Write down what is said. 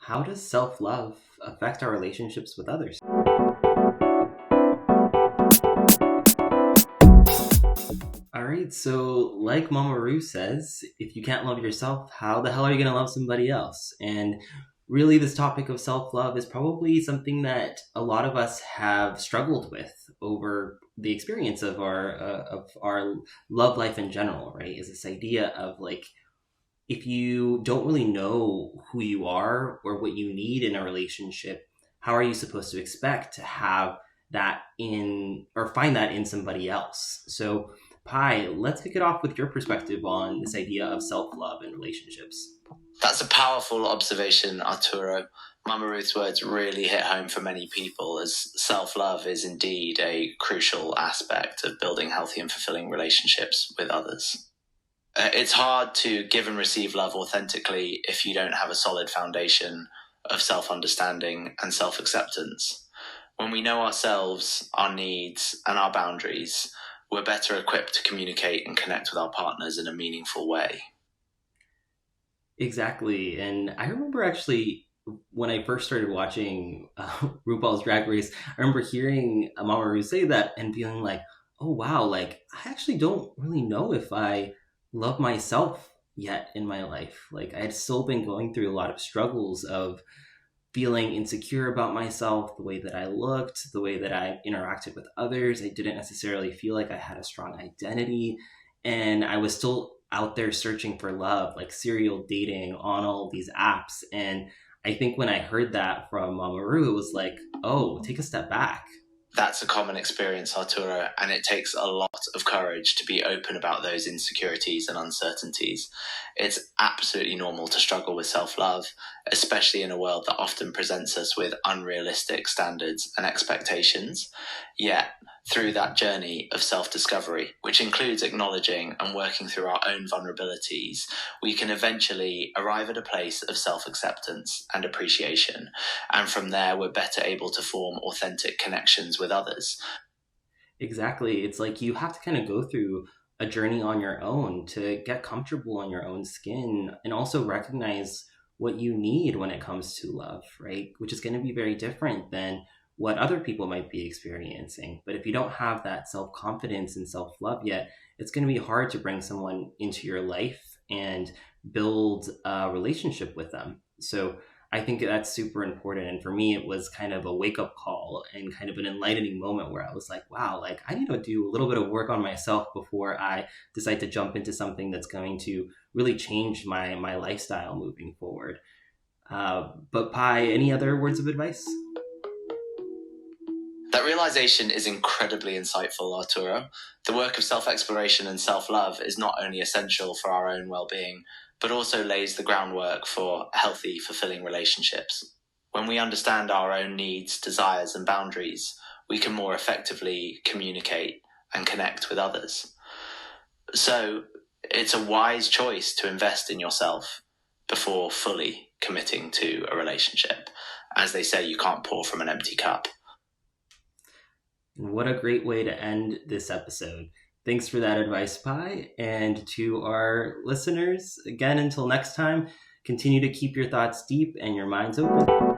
How does self love affect our relationships with others? All right, so like Mama Ru says, if you can't love yourself, how the hell are you going to love somebody else? And really, this topic of self love is probably something that a lot of us have struggled with over the experience of our love life in general, right? Is this idea of like, if you don't really know who you are or what you need in a relationship, how are you supposed to expect to have that in or find that in somebody else? So, Pi, let's kick it off with your perspective on this idea of self love in relationships. That's a powerful observation, Arturo. Mama Ruth's words really hit home for many people, as self love is indeed a crucial aspect of building healthy and fulfilling relationships with others. It's hard to give and receive love authentically if you don't have a solid foundation of self understanding and self acceptance. When we know ourselves, our needs, and our boundaries, we're better equipped to communicate and connect with our partners in a meaningful way. Exactly. And I remember actually when I first started watching RuPaul's Drag Race, I remember hearing Mama Ru say that and feeling like, oh, wow, like I actually don't really know if I love myself yet in my life. Like I had still been going through a lot of struggles of feeling insecure about myself, the way that I looked, the way that I interacted with others. I didn't necessarily feel like I had a strong identity. And I was still out there searching for love, like serial dating on all these apps. And I think when I heard that from Mama Ru, it was like, oh, take a step back. That's a common experience, Arturo, and it takes a lot of courage to be open about those insecurities and uncertainties. It's absolutely normal to struggle with self love, especially in a world that often presents us with unrealistic standards and expectations. Yet, through that journey of self discovery, which includes acknowledging and working through our own vulnerabilities, we can eventually arrive at a place of self acceptance and appreciation. And from there, we're better able to form authentic connections with others. Exactly. It's like you have to kind of go through a journey on your own to get comfortable in your own skin and also recognize what you need when it comes to love, right? Which is going to be very different than what other people might be experiencing. But if you don't have that self confidence and self love yet, it's going to be hard to bring someone into your life and build a relationship with them. So I think that's super important. And for me, it was kind of a wake up call and kind of an enlightening moment where I was like, wow, like I need to do a little bit of work on myself before I decide to jump into something that's going to really change my lifestyle moving forward. But Pi, any other words of advice? That realization is incredibly insightful, Arturo. The work of self exploration and self love is not only essential for our own well being, but also lays the groundwork for healthy, fulfilling relationships. When we understand our own needs, desires, and boundaries, we can more effectively communicate and connect with others. So, it's a wise choice to invest in yourself before fully committing to a relationship. As they say, you can't pour from an empty cup. What a great way to end this episode. Thanks for that advice, Pi. And to our listeners, again, until next time, continue to keep your thoughts deep and your minds open.